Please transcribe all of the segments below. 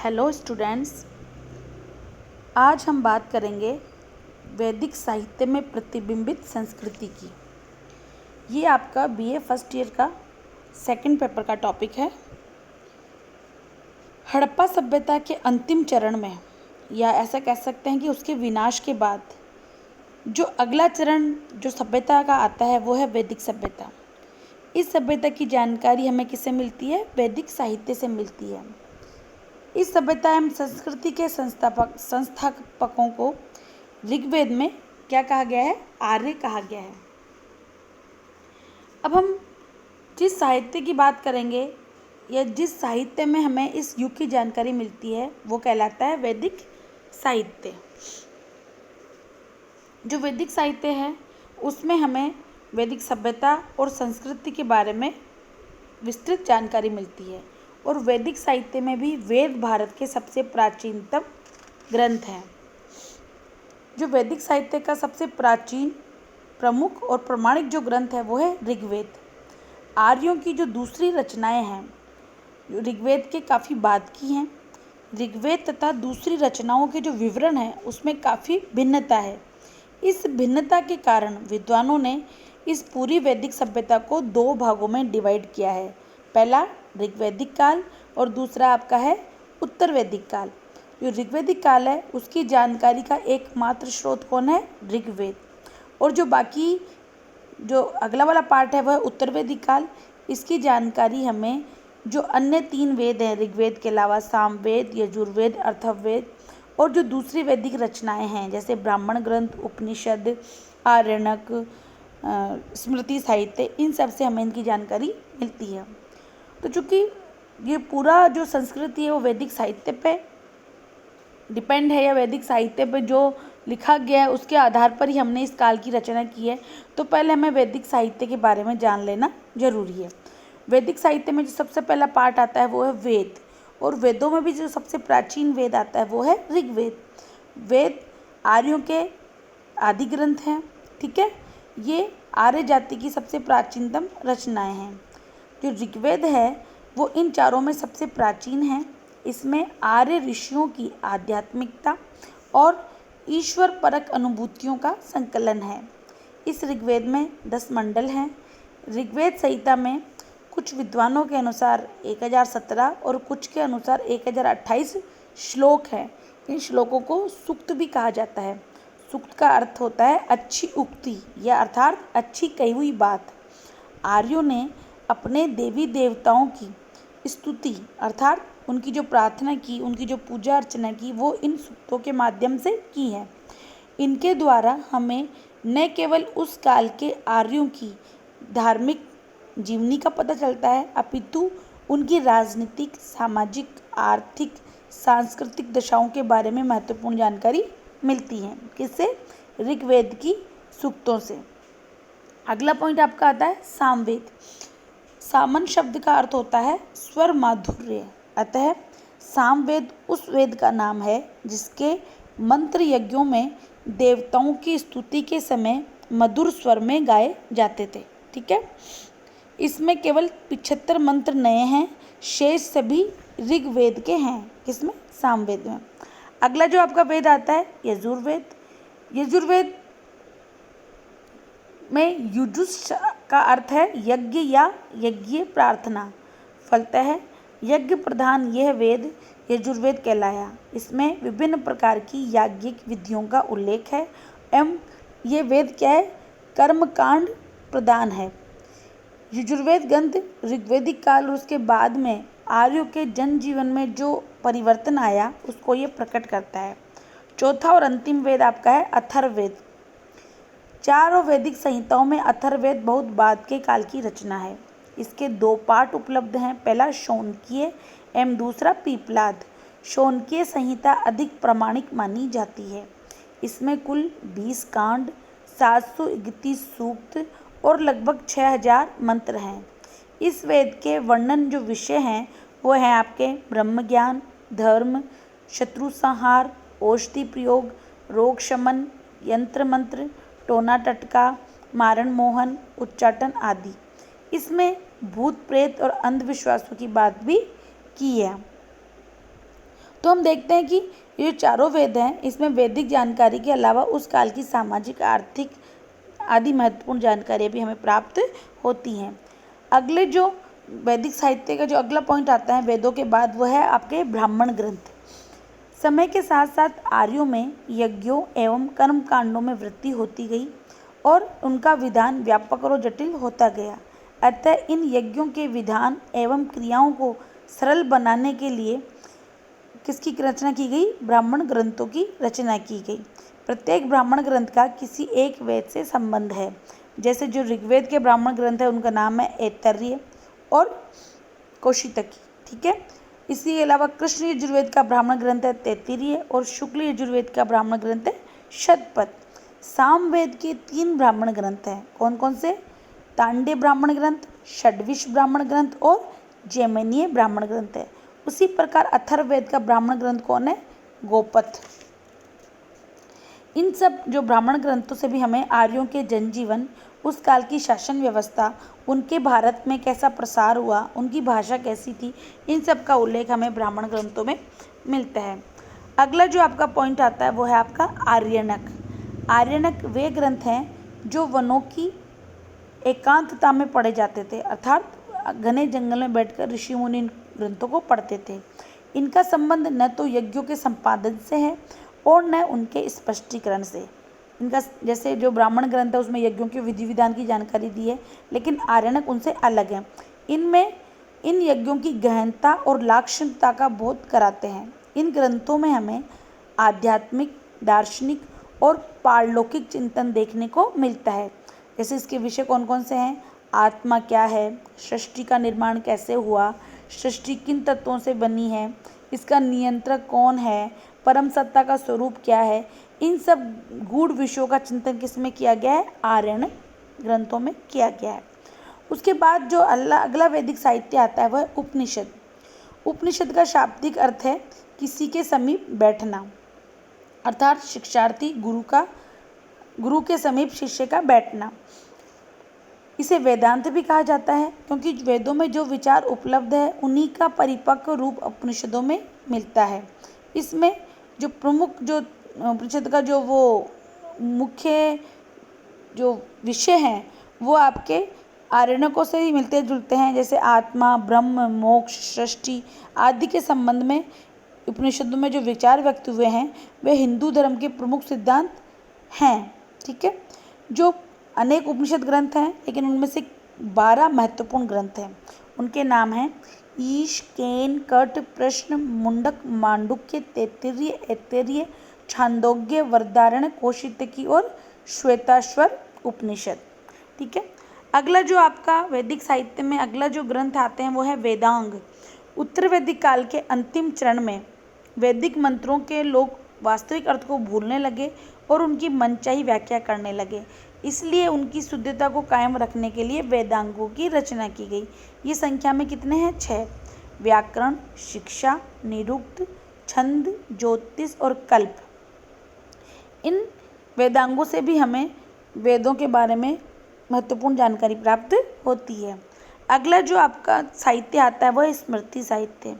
Hello students, आज हम बात करेंगे वैदिक साहित्य में प्रतिबिंबित संस्कृति की। ये आपका बीए फर्स्ट ईयर का सेकंड पेपर का टॉपिक है। हड़प्पा सभ्यता के अंतिम चरण में, या ऐसा कह सकते हैं कि उसके विनाश के बाद जो अगला चरण जो सभ्यता का आता है वो है वैदिक सभ्यता। इस सभ्यता की जानकारी हमें किससे मिलती है? वैदिक साहित्य से मिलती है। इस सभ्यता एवं संस्कृति के संस्थापकों को ऋग्वेद में क्या कहा गया है? आर्य कहा गया है। अब हम जिस साहित्य की बात करेंगे या जिस साहित्य में हमें इस युग की जानकारी मिलती है वो कहलाता है वैदिक साहित्य। जो वैदिक साहित्य है उसमें हमें वैदिक सभ्यता और संस्कृति के बारे में विस्तृत जानकारी मिलती है। और वैदिक साहित्य में भी वेद भारत के सबसे प्राचीनतम ग्रंथ हैं। जो वैदिक साहित्य का सबसे प्राचीन, प्रमुख और प्रमाणिक जो ग्रंथ है वो है ऋग्वेद। आर्यों की जो दूसरी रचनाएं हैं ऋग्वेद के काफ़ी बाद की हैं। ऋग्वेद तथा दूसरी रचनाओं के जो विवरण हैं उसमें काफ़ी भिन्नता है। इस भिन्नता के कारण विद्वानों ने इस पूरी वैदिक सभ्यता को दो भागों में डिवाइड किया है। पहला ऋग्वैदिक काल और दूसरा आपका है उत्तर वैदिक काल। जो ऋग्वैदिक काल है उसकी जानकारी का एकमात्र स्रोत कौन है? ऋग्वेद। और जो बाकी जो अगला वाला पार्ट है वह उत्तर वैदिक काल। इसकी जानकारी हमें जो अन्य तीन वेद हैं ऋग्वेद के अलावा सामवेद, यजुर्वेद, अथर्ववेद और जो दूसरी वैदिक रचनाएं हैं जैसे ब्राह्मण ग्रंथ, उपनिषद, आरण्यक, स्मृति साहित्य, इन सब से हमें इनकी जानकारी मिलती है। तो चूँकि ये पूरा जो संस्कृति है वो वैदिक साहित्य पे डिपेंड है या वैदिक साहित्य पे जो लिखा गया है उसके आधार पर ही हमने इस काल की रचना की है, तो पहले हमें वैदिक साहित्य के बारे में जान लेना जरूरी है। वैदिक साहित्य में जो सबसे पहला पार्ट आता है वो है वेद। और वेदों में भी जो सबसे प्राचीन वेद आता है वो है ऋग्वेद। वेद आर्यों के आदि ग्रंथ हैं, ठीक है। ये आर्य जाति की सबसे प्राचीनतम रचनाएं हैं। जो ऋग्वेद है वो इन चारों में सबसे प्राचीन है। इसमें आर्य ऋषियों की आध्यात्मिकता और ईश्वर परक अनुभूतियों का संकलन है। इस ऋग्वेद में 10 मंडल हैं। ऋग्वेद संहिता में कुछ विद्वानों के अनुसार 1017 और कुछ के अनुसार 1028 श्लोक हैं। इन श्लोकों को सूक्त भी कहा जाता है। सूक्त का अर्थ होता है अच्छी उक्ति या अर्थात अच्छी कही हुई बात। आर्यों ने अपने देवी देवताओं की स्तुति अर्थात उनकी जो प्रार्थना की, उनकी जो पूजा अर्चना की, वो इन सूक्तों के माध्यम से की है। इनके द्वारा हमें न केवल उस काल के आर्यों की धार्मिक जीवनी का पता चलता है अपितु उनकी राजनीतिक, सामाजिक, आर्थिक, सांस्कृतिक दशाओं के बारे में महत्वपूर्ण जानकारी मिलती है। किससे? ऋग्वेद की सूक्तों से। अगला पॉइंट आपका आता है सामवेद। सामन शब्द का अर्थ होता है स्वर माधुर्य। अतः सामवेद उस वेद का नाम है जिसके मंत्र यज्ञों में देवताओं की स्तुति के समय मधुर स्वर में गाए जाते थे, ठीक है। इसमें केवल 75 मंत्र नए हैं, शेष सभी ऋग्वेद के हैं। किसमें? सामवेद में। अगला जो आपका वेद आता है यजुर्वेद। यजुर्वेद में युजुस का अर्थ है यज्ञ या यज्ञ प्रार्थना। फलतः यज्ञ प्रधान यह वेद यजुर्वेद कहलाया। इसमें विभिन्न प्रकार की याज्ञिक विधियों का उल्लेख है एवं ये वेद क्या है? कर्मकांड प्रदान है। यजुर्वेद ग्रंथ ऋग्वैदिक काल और उसके बाद में आर्यों के जनजीवन में जो परिवर्तन आया उसको ये प्रकट करता है। चौथा और अंतिम वेद आपका है अथर्ववेद। चारों वैदिक संहिताओं में अथर्ववेद बहुत बाद के काल की रचना है। इसके 2 पार्ट उपलब्ध हैं। पहला शौनकीय एवं दूसरा पीपलाद। शौनकीय संहिता अधिक प्रामाणिक मानी जाती है। इसमें कुल 20 कांड, 731 सूक्त और लगभग 6000 मंत्र हैं। इस वेद के वर्णन जो विषय हैं वो हैं आपके ब्रह्म ज्ञान, धर्म, शत्रु संहार, औषधि प्रयोग, रोग शमन, यंत्र मंत्र, टोना टटका, मारण मोहन, उच्चाटन आदि। इसमें भूत प्रेत और अंधविश्वासों की बात भी की है। तो हम देखते हैं कि ये चारों वेद हैं, इसमें वैदिक जानकारी के अलावा उस काल की सामाजिक, आर्थिक आदि महत्वपूर्ण जानकारियाँ भी हमें प्राप्त होती हैं। अगले जो वैदिक साहित्य का जो अगला पॉइंट आता है वेदों के बाद, वो है आपके ब्राह्मण ग्रंथ। समय के साथ साथ आर्यों में यज्ञों एवं कर्म कांडों में वृद्धि होती गई और उनका विधान व्यापक और जटिल होता गया। अतः इन यज्ञों के विधान एवं क्रियाओं को सरल बनाने के लिए किसकी रचना की गई? ब्राह्मण ग्रंथों की रचना की गई। प्रत्येक ब्राह्मण ग्रंथ का किसी एक वेद से संबंध है। जैसे जो ऋग्वेद के ब्राह्मण ग्रंथ है उनका नाम है ऐतरेय और कौशितकी, ठीक है। इसके अलावा कृष्ण यजुर्वेद का ब्राह्मण ग्रंथ है तैत्तिरीय और शुक्ल यजुर्वेद का ब्राह्मण ग्रंथ है शतपथ। सामवेद के 3 ब्राह्मण ग्रंथ हैं। कौन कौन से? तांडे ब्राह्मण ग्रंथ, षड्विश ब्राह्मण ग्रंथ और जैमिनीय ब्राह्मण ग्रंथ है। उसी प्रकार अथर्ववेद का ब्राह्मण ग्रंथ कौन है? गोपथ। इन सब जो ब्राह्मण ग्रंथों से भी हमें आर्यों के जनजीवन, उस काल की शासन व्यवस्था, उनके भारत में कैसा प्रसार हुआ, उनकी भाषा कैसी थी, इन सब का उल्लेख हमें ब्राह्मण ग्रंथों में मिलता है। अगला जो आपका पॉइंट आता है वो है आपका आर्यनक। आर्यनक वे ग्रंथ हैं जो वनों की एकांतता में पढ़े जाते थे, अर्थात घने जंगल में बैठकर ऋषि मुनि इन ग्रंथों को पढ़ते थे। इनका संबंध न तो यज्ञों के संपादन से है और न उनके स्पष्टीकरण से। इनका जैसे जो ब्राह्मण ग्रंथ है उसमें यज्ञों के विधि विधान की जानकारी दी है, लेकिन आर्यनक उनसे अलग है। इनमें इन यज्ञों की गहनता और लाक्षणिकता का बोध कराते हैं। इन ग्रंथों में हमें आध्यात्मिक, दार्शनिक और पारलौकिक चिंतन देखने को मिलता है। जैसे इसके विषय कौन कौन से हैं? आत्मा क्या है, सृष्टि का निर्माण कैसे हुआ, सृष्टि किन तत्वों से बनी है, इसका नियंत्रक कौन है, परम सत्ता का स्वरूप क्या है, इन सब गूढ़ विषयों का चिंतन किसमें किया गया है? आर्यन ग्रंथों में किया गया है। उसके बाद जो अगला वैदिक साहित्य आता है वह उपनिषद। उपनिषद का शाब्दिक अर्थ है किसी के समीप बैठना, अर्थात शिक्षार्थी गुरु के समीप शिष्य का बैठना। इसे वेदांत भी कहा जाता है क्योंकि वेदों में जो विचार उपलब्ध है उन्हीं का परिपक्व रूप उपनिषदों में मिलता है। इसमें जो प्रमुख जो उपनिषद का जो वो मुख्य जो विषय हैं वो आपके आरण्यकों से ही मिलते जुलते हैं। जैसे आत्मा, ब्रह्म, मोक्ष, सृष्टि आदि के संबंध में उपनिषदों में जो विचार व्यक्त हुए हैं वे हिंदू धर्म के प्रमुख सिद्धांत हैं, ठीक है। जो अनेक उपनिषद ग्रंथ हैं लेकिन उनमें से 12 महत्वपूर्ण ग्रंथ हैं। उनके नाम हैं ईश, केन, कट, प्रश्न, मुंडक, मांडुक्य, तैत्तिरीय, ऐतरेय, छांदोग्य, वृहदारण्यक, कौशितकी और श्वेताश्वर उपनिषद, ठीक है। अगला जो आपका वैदिक साहित्य में अगला जो ग्रंथ आते हैं वो है वेदांग। उत्तर वैदिक काल के अंतिम चरण में वैदिक मंत्रों के लोग वास्तविक अर्थ को भूलने लगे और उनकी मनचाही व्याख्या करने लगे। इसलिए उनकी शुद्धता को कायम रखने के लिए वेदांगों की रचना की गई। ये संख्या में कितने हैं? 6। व्याकरण, शिक्षा, निरुक्त, छंद, ज्योतिष और कल्प। इन वेदांगों से भी हमें वेदों के बारे में महत्वपूर्ण जानकारी प्राप्त होती है। अगला जो आपका साहित्य आता है वह स्मृति साहित्य।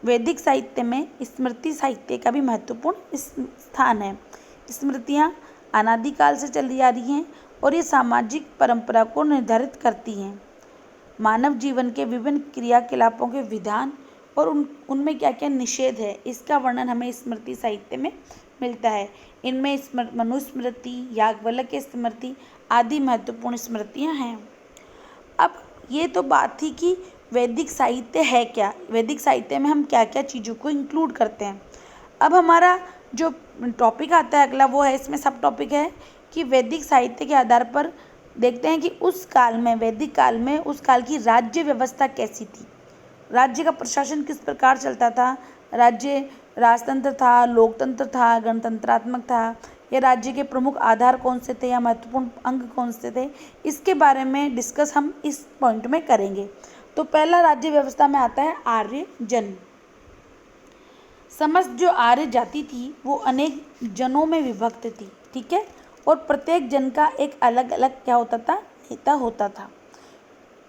वैदिक साहित्य में स्मृति साहित्य का भी महत्वपूर्ण स्थान है। स्मृतियाँ अनादिकाल से चली आ रही हैं और ये सामाजिक परंपरा को निर्धारित करती हैं। मानव जीवन के विभिन्न क्रियाकलापों के विधान और उनमें क्या क्या निषेध है इसका वर्णन हमें स्मृति साहित्य में मिलता है। इनमें मनुस्मृति, याज्ञवल्क्य स्मृति आदि महत्वपूर्ण स्मृतियाँ हैं। अब ये तो बात थी कि वैदिक साहित्य है क्या, वैदिक साहित्य में हम क्या क्या चीज़ों को इंक्लूड करते हैं। अब हमारा जो टॉपिक आता है अगला वो है, इसमें सब टॉपिक है कि वैदिक साहित्य के आधार पर देखते हैं कि उस काल में, वैदिक काल में उस काल की राज्य व्यवस्था कैसी थी, राज्य का प्रशासन किस प्रकार चलता था, राज्य राजतंत्र था, लोकतंत्र था, गणतंत्रात्मक था, या राज्य के प्रमुख आधार कौन से थे या महत्वपूर्ण अंग कौन से थे, इसके बारे में डिस्कस हम इस पॉइंट में करेंगे। तो पहला राज्य व्यवस्था में आता है आर्य जन। समस्त जो आर्य जाति थी वो अनेक जनों में विभक्त थी, ठीक है, और प्रत्येक जन का एक अलग अलग क्या होता था? नेता होता था।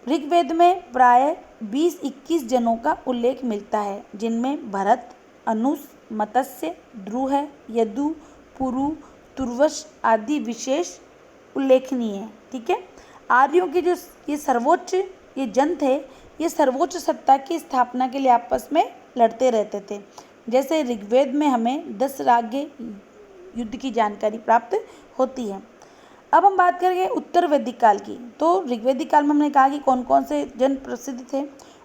ऋग्वेद में प्राय 20-21 जनों का उल्लेख मिलता है जिनमें भरत, अनुस, मत्स्य, द्रुह, यदु, पुरु, तुर्वश आदि विशेष उल्लेखनीय है। ठीक है। आर्यों के जो ये जन थे, ये सर्वोच्च सत्ता की स्थापना के लिए आपस में लड़ते रहते थे। जैसे ऋग्वेद में हमें 10 राज्य युद्ध की जानकारी प्राप्त होती है। अब हम बात करेंगे उत्तर वैदिक काल की। तो ऋग्वैदिक काल में हमने कहा कि कौन कौन से जन प्रसिद्ध थे।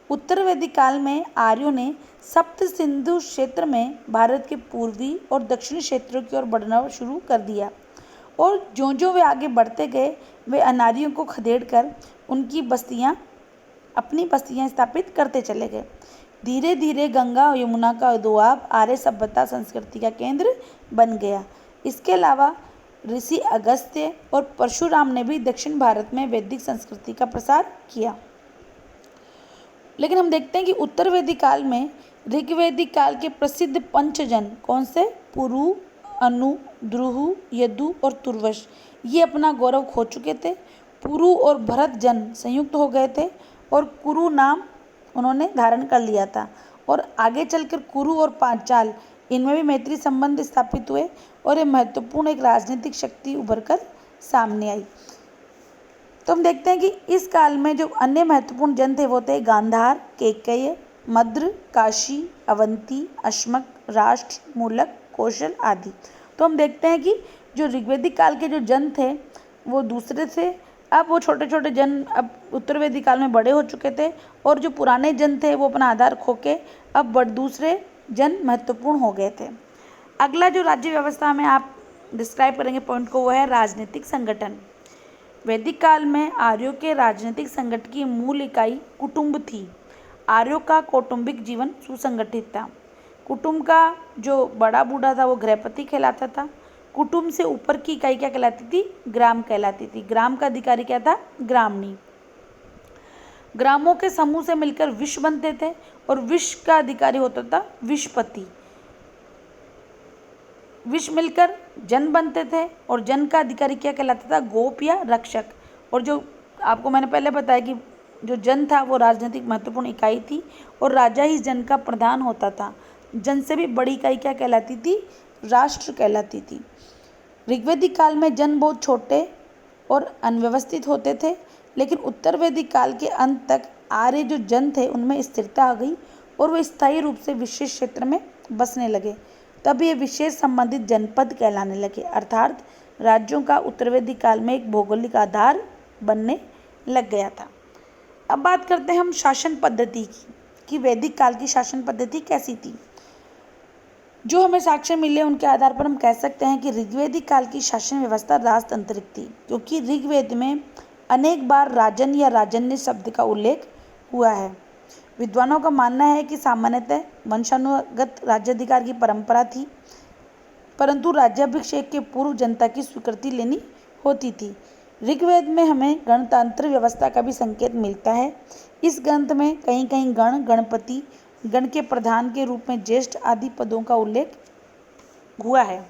उत्तर वैदिक काल में आर्यों ने सप्त सिंधु क्षेत्र में भारत के पूर्वी और दक्षिणी क्षेत्रों की ओर बढ़ना शुरू कर दिया, और जो वे आगे बढ़ते गए, वे अनार्यों को खदेड़कर अपनी बस्तियां स्थापित करते चले गए। धीरे धीरे गंगा और यमुना का दोआब आर्य सभ्यता संस्कृति का केंद्र बन गया। इसके अलावा ऋषि अगस्त्य और परशुराम ने भी दक्षिण भारत में वैदिक संस्कृति का प्रसार किया। लेकिन हम देखते हैं कि उत्तर वैदिक काल में ऋग्वैदिक काल के प्रसिद्ध पंचजन कौन से? पुरु, अनु, द्रुहु, यदु और तुर्वश, ये अपना गौरव खो चुके थे। पुरु और भरत जन संयुक्त हो गए थे और कुरु नाम उन्होंने धारण कर लिया था, और आगे चलकर कुरु और पांचाल, इनमें भी मैत्री संबंध स्थापित हुए और ये महत्वपूर्ण एक राजनीतिक शक्ति उभर कर सामने आई। तो हम देखते हैं कि इस काल में जो अन्य महत्वपूर्ण जन थे वो थे गांधार, केकय, मद्र, काशी, अवंती, अश्मक, राष्ट्र, मूलक, कौशल आदि। तो हम देखते हैं कि जो ऋग्वैदिक काल के जो जन थे वो दूसरे थे। अब वो छोटे छोटे जन अब उत्तर वैदिक काल में बड़े हो चुके थे, और जो पुराने जन थे वो अपना आधार खो के अब दूसरे जन महत्वपूर्ण हो गए थे। अगला जो राज्य व्यवस्था में आप डिस्क्राइब करेंगे पॉइंट को, वो है राजनीतिक संगठन। वैदिक काल में आर्यों के राजनीतिक संगठन की मूल इकाई कुटुंब थी। आर्यों का कौटुंबिक जीवन सुसंगठित था। कुटुंब का जो बड़ा बूढ़ा था वो गृहपति कहलाता था। कुटुंब से ऊपर की इकाई क्या कहलाती थी? ग्राम कहलाती थी। ग्राम का अधिकारी क्या था? ग्रामणी। ग्रामों के समूह से मिलकर विश बनते थे, और विश का अधिकारी होता था विशपति। विश मिलकर जन बनते थे, और जन का अधिकारी क्या कहलाता था? गोप या रक्षक। और जो आपको मैंने पहले बताया कि जो जन था वो राजनीतिक महत्वपूर्ण इकाई थी, और राजा ही जन का प्रधान होता था। जन से भी बड़ी इकाई क्या कहलाती थी? राष्ट्र कहलाती थी। ऋग्वैदिक काल में जन बहुत छोटे और अनव्यवस्थित होते थे, लेकिन उत्तर वैदिक काल के अंत तक आर्य जो जन थे उनमें स्थिरता आ गई, और वे स्थायी रूप से विशेष क्षेत्र में बसने लगे। तब ये विशेष संबंधित जनपद कहलाने लगे, अर्थात राज्यों का उत्तर वैदिक काल में एक भौगोलिक आधार बनने लग गया था। अब बात करते हैं हम शासन पद्धति की, कि वैदिक काल की शासन पद्धति कैसी थी। जो हमें साक्ष्य मिले उनके आधार पर हम कह सकते हैं कि ऋग्वैदिक काल की शासन व्यवस्था राजतंत्रिक थी, क्योंकि ऋग्वेद में अनेक बार राजन या राजन्य शब्द का उल्लेख हुआ है। विद्वानों का मानना है कि सामान्यतः वंशानुगत राज्याधिकार की परंपरा थी, परंतु राज्याभिषेक के पूर्व जनता की स्वीकृति लेनी होती थी। ऋग्वेद में हमें गणतंत्र व्यवस्था का भी संकेत मिलता है। इस ग्रंथ में कहीं कहीं गण, गणपति, गण के प्रधान के रूप में ज्येष्ठ आदि पदों का उल्लेख हुआ है।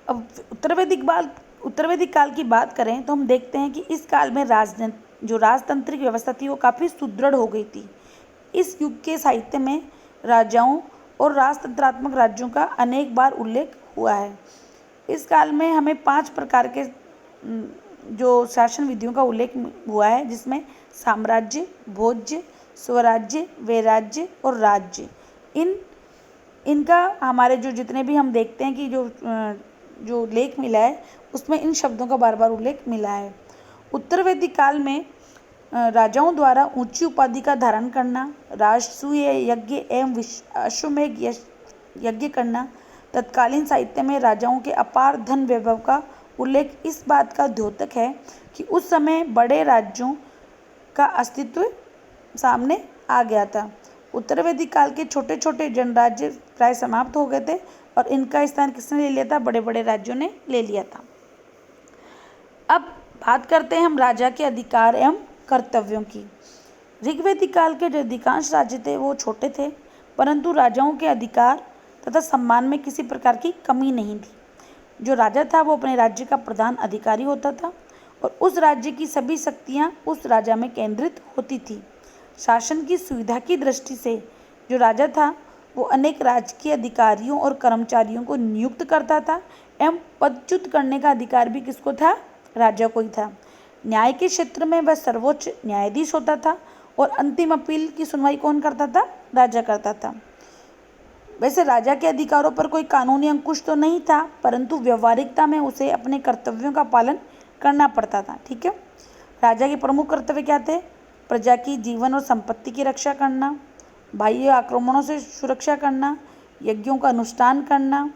अब उत्तर वैदिक काल की बात करें तो हम देखते हैं कि इस काल में जो राजतांत्रिक व्यवस्था थी वो काफ़ी सुदृढ़ हो गई थी। इस युग के साहित्य में राजाओं और राजतंत्रात्मक राज्यों का अनेक बार उल्लेख हुआ है। इस काल में हमें 5 प्रकार के जो शासन विधियों का उल्लेख हुआ है, जिसमें साम्राज्य, भोज्य, स्वराज्य, वैराज्य और राज्य। इनका हमारे जो जितने भी हम देखते हैं कि जो लेख मिला है उसमें इन शब्दों का बार बार उल्लेख मिला है। उत्तर वैदिक काल में राजाओं द्वारा ऊंची उपाधि का धारण करना, राजसूय यज्ञ एवं अश्वमेध यज्ञ करना, तत्कालीन साहित्य में राजाओं के अपार धन वैभव का उल्लेख इस बात का द्योतक है कि उस समय बड़े राज्यों का अस्तित्व सामने आ गया था। उत्तर वैदिक काल के छोटे छोटे जनराज्य प्राय समाप्त हो गए थे, और इनका स्थान किसने ले लिया था? बड़े बड़े राज्यों ने ले लिया था। अब बात करते हैं हम राजा के अधिकार एवं कर्तव्यों की। ऋग्वैदिक काल के जो अधिकांश राज्य थे वो छोटे थे, परंतु राजाओं के अधिकार तथा सम्मान में किसी प्रकार की कमी नहीं थी। जो राजा था वो अपने राज्य का प्रधान अधिकारी होता था, और उस राज्य की सभी शक्तियाँ उस राजा में केंद्रित होती थी। शासन की सुविधा की दृष्टि से जो राजा था वो अनेक राजकीय अधिकारियों और कर्मचारियों को नियुक्त करता था एवं पदच्युत करने का अधिकार भी किसको था? राजा को ही था। न्याय के क्षेत्र में वह सर्वोच्च न्यायाधीश होता था और अंतिम अपील की सुनवाई कौन करता था? राजा करता था। वैसे राजा के अधिकारों पर कोई कानूनी अंकुश तो नहीं था, परंतु व्यवहारिकता में उसे अपने कर्तव्यों का पालन करना पड़ता था। ठीक है, राजा के प्रमुख कर्तव्य क्या थे? प्रजा की जीवन और संपत्ति की रक्षा करना, बाह्य आक्रमणों से सुरक्षा करना, यज्ञों का अनुष्ठान करना,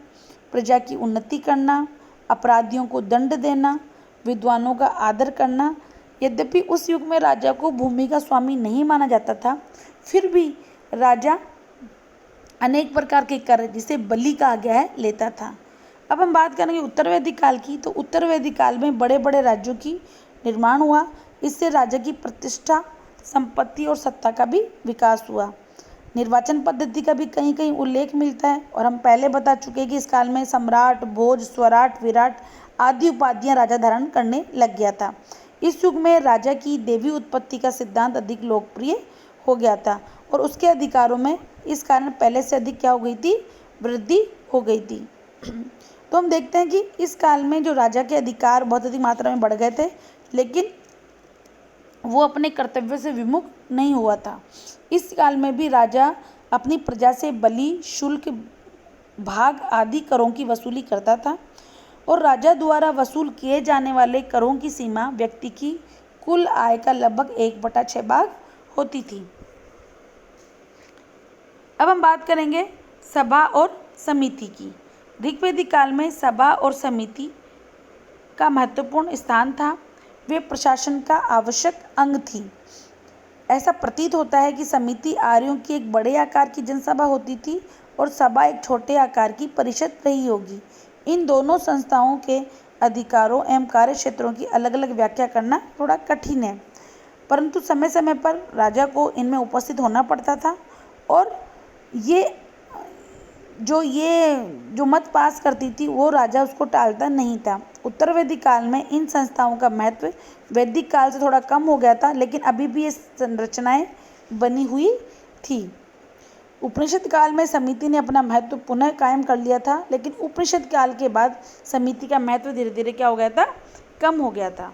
प्रजा की उन्नति करना, अपराधियों को दंड देना, विद्वानों का आदर करना। यद्यपि उस युग में राजा को भूमि का स्वामी नहीं माना जाता था, फिर भी राजा अनेक प्रकार के कार्य, जिसे बलि कहा गया है, लेता था। अब हम बात करेंगे उत्तर वैदिक काल की। तो उत्तर वैदिक काल में बड़े बड़े राज्यों की निर्माण हुआ। इससे राजा की प्रतिष्ठा, संपत्ति और सत्ता का भी विकास हुआ। निर्वाचन पद्धति का भी कहीं कहीं उल्लेख मिलता है और हम पहले बता चुके हैं कि इस काल में सम्राट, भोज, स्वराट, विराट आदि उपाधियां राजा धारण करने लग गया था। इस युग में राजा की देवी उत्पत्ति का सिद्धांत अधिक लोकप्रिय हो गया था और उसके अधिकारों में इस कारण पहले से अधिक क्या हो गई थी? वृद्धि हो गई थी। तो हम देखते हैं कि इस काल में जो राजा के अधिकार बहुत अधिक मात्रा में बढ़ गए थे, लेकिन वो अपने कर्तव्य से विमुख नहीं हुआ था। इस काल में भी राजा अपनी प्रजा से बलि, शुल्क, भाग आदि करों की वसूली करता था और राजा द्वारा वसूल किए जाने वाले करों की सीमा व्यक्ति की कुल आय का लगभग 1/6 भाग होती थी। अब हम बात करेंगे सभा और समिति की। ऋग्वैदिक काल में सभा और समिति का महत्वपूर्ण स्थान था। वे प्रशासन का आवश्यक अंग थी। ऐसा प्रतीत होता है कि समिति आर्यों की एक बड़े आकार की जनसभा होती थी और सभा एक छोटे आकार की परिषद रही होगी। इन दोनों संस्थाओं के अधिकारों एवं कार्य क्षेत्रों की अलग अलग व्याख्या करना थोड़ा कठिन है, परंतु समय समय पर राजा को इनमें उपस्थित होना पड़ता था और ये जो मत पास करती थी वो राजा उसको टालता नहीं था। उत्तर वैदिक काल में इन संस्थाओं का महत्व वैदिक काल से थोड़ा कम हो गया था, लेकिन अभी भी ये संरचनाएं बनी हुई थी। उपनिषद काल में समिति ने अपना महत्व पुनः कायम कर लिया था, लेकिन उपनिषद काल के बाद समिति का महत्व धीरे धीरे क्या हो गया था? कम हो गया था।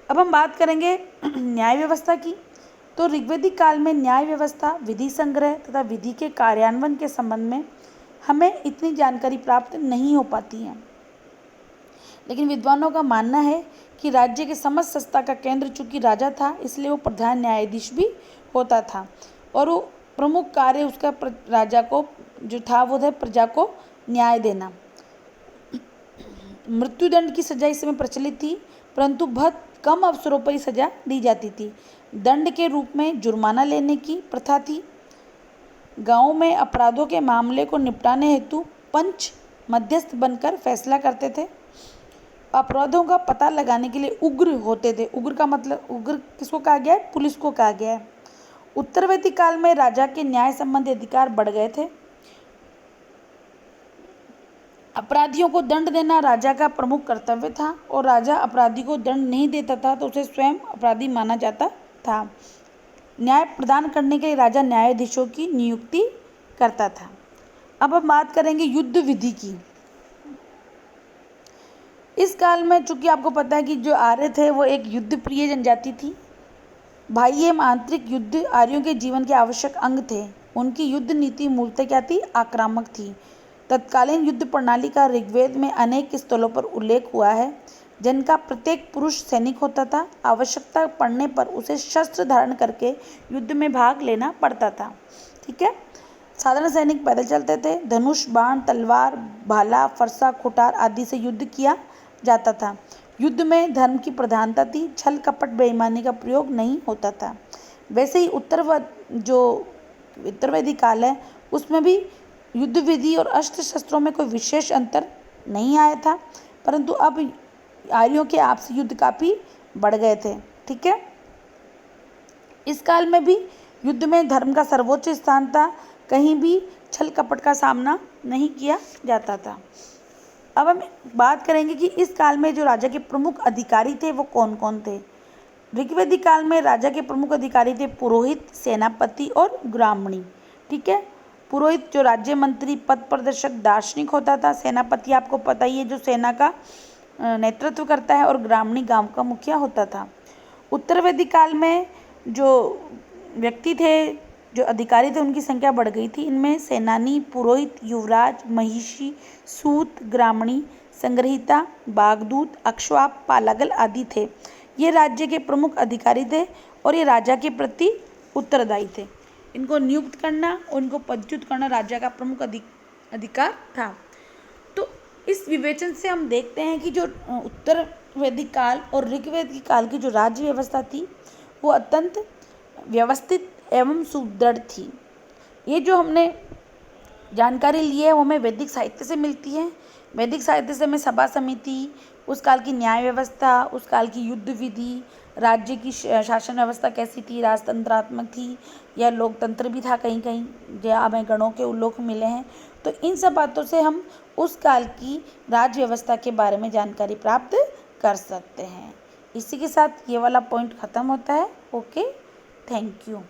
अब हम बात करेंगे न्याय व्यवस्था की। तो ऋग्वैदिक काल में न्याय व्यवस्था, विधि संग्रह तथा विधि के कार्यान्वयन के संबंध में हमें इतनी जानकारी प्राप्त नहीं हो पाती है, लेकिन विद्वानों का मानना है कि राज्य के समस्त सत्ता का केंद्र चूंकि राजा था, इसलिए वो प्रधान न्यायाधीश भी होता था और वो प्रमुख कार्य उसका राजा को जो था वो था प्रजा को न्याय देना। मृत्युदंड की सजा इस समय प्रचलित थी, परंतु बहुत कम अवसरों पर ही सजा दी जाती थी। दंड के रूप में जुर्माना लेने की प्रथा थी। गांव में अपराधों के मामले को निपटाने हेतु पंच मध्यस्थ बनकर फैसला करते थे। अपराधों का पता लगाने के लिए उग्र होते थे। उग्र का मतलब, उग्र किसको कहा गया है? पुलिस को कहा गया है। उत्तर वैदिक काल में राजा के न्याय संबंधी अधिकार बढ़ गए थे। अपराधियों को दंड देना राजा का प्रमुख कर्तव्य था और राजा अपराधी को दंड नहीं देता था तो उसे स्वयं अपराधी माना जाता था। न्याय प्रदान करने के लिए राजा न्यायाधीशों की नियुक्ति करता था। अब हम बात करेंगे युद्ध विधि की। इस काल में चूंकि आपको पता है कि जो आर्य थे वो एक युद्ध प्रिय जनजाति थी। बाह्य एवं आंतरिक युद्ध आर्यों के जीवन के आवश्यक अंग थे। उनकी युद्ध नीति मूलतः क्या थी? आक्रामक थी। तत्कालीन युद्ध प्रणाली का ऋग्वेद में अनेक स्थलों पर उल्लेख हुआ है, जिनका प्रत्येक पुरुष सैनिक होता था। आवश्यकता पड़ने पर उसे शस्त्र धारण करके युद्ध में भाग लेना पड़ता था। ठीक है, साधारण सैनिक पैदल चलते थे। धनुष, बाण, तलवार, भाला, फरसा, कुठार आदि से युद्ध किया जाता था। युद्ध में धर्म की प्रधानता थी। छल, कपट, बेईमानी का प्रयोग नहीं होता था। वैसे ही उत्तर वैदिक काल है उसमें भी युद्ध विधि और अस्त्र शस्त्रों में कोई विशेष अंतर नहीं आया था, परंतु अब आर्यों के आपसी युद्ध काफ़ी बढ़ गए थे। ठीक है, इस काल में भी युद्ध में धर्म का सर्वोच्च स्थान था। कहीं भी छल कपट का सामना नहीं किया जाता था। अब हम बात करेंगे कि इस काल में जो राजा के प्रमुख अधिकारी थे वो कौन कौन थे। ऋग्वैदिक काल में राजा के प्रमुख अधिकारी थे पुरोहित, सेनापति और ब्राह्मणी। ठीक है, पुरोहित जो राज्य मंत्री, पथ प्रदर्शक, दार्शनिक होता था। सेनापति आपको पता ही है, जो सेना का नेतृत्व करता है। और ग्रामणी गांव का मुखिया होता था। उत्तर वैदिक काल में जो व्यक्ति थे, जो अधिकारी थे, उनकी संख्या बढ़ गई थी। इनमें सेनानी, पुरोहित, युवराज, महिषी, सूत, ग्रामणी, संग्रहिता, बागदूत, अक्षवाप, पालागल आदि थे। ये राज्य के प्रमुख अधिकारी थे और ये राजा के प्रति उत्तरदायी थे। इनको नियुक्त करना और इनको पदच्युत करना राजा का प्रमुख अधिकार था। तो इस विवेचन से हम देखते हैं कि जो उत्तर वैदिक काल और ऋग्वेदिक काल की जो राज्य व्यवस्था थी वो अत्यंत व्यवस्थित एवं सुदृढ़ थी। ये जो हमने जानकारी ली है वो हमें वैदिक साहित्य से मिलती है। वैदिक साहित्य से हमें सभा समिति, उस काल की न्याय व्यवस्था, उस काल की युद्ध विधि, राज्य की शासन व्यवस्था कैसी थी, राजतंत्रात्मक थी या लोकतंत्र भी था कहीं कहीं, जो हमें गणों के उल्लेख मिले हैं। तो इन सब बातों से हम उस काल की राज्य व्यवस्था के बारे में जानकारी प्राप्त कर सकते हैं। इसी के साथ ये वाला पॉइंट ख़त्म होता है। Okay, thank you.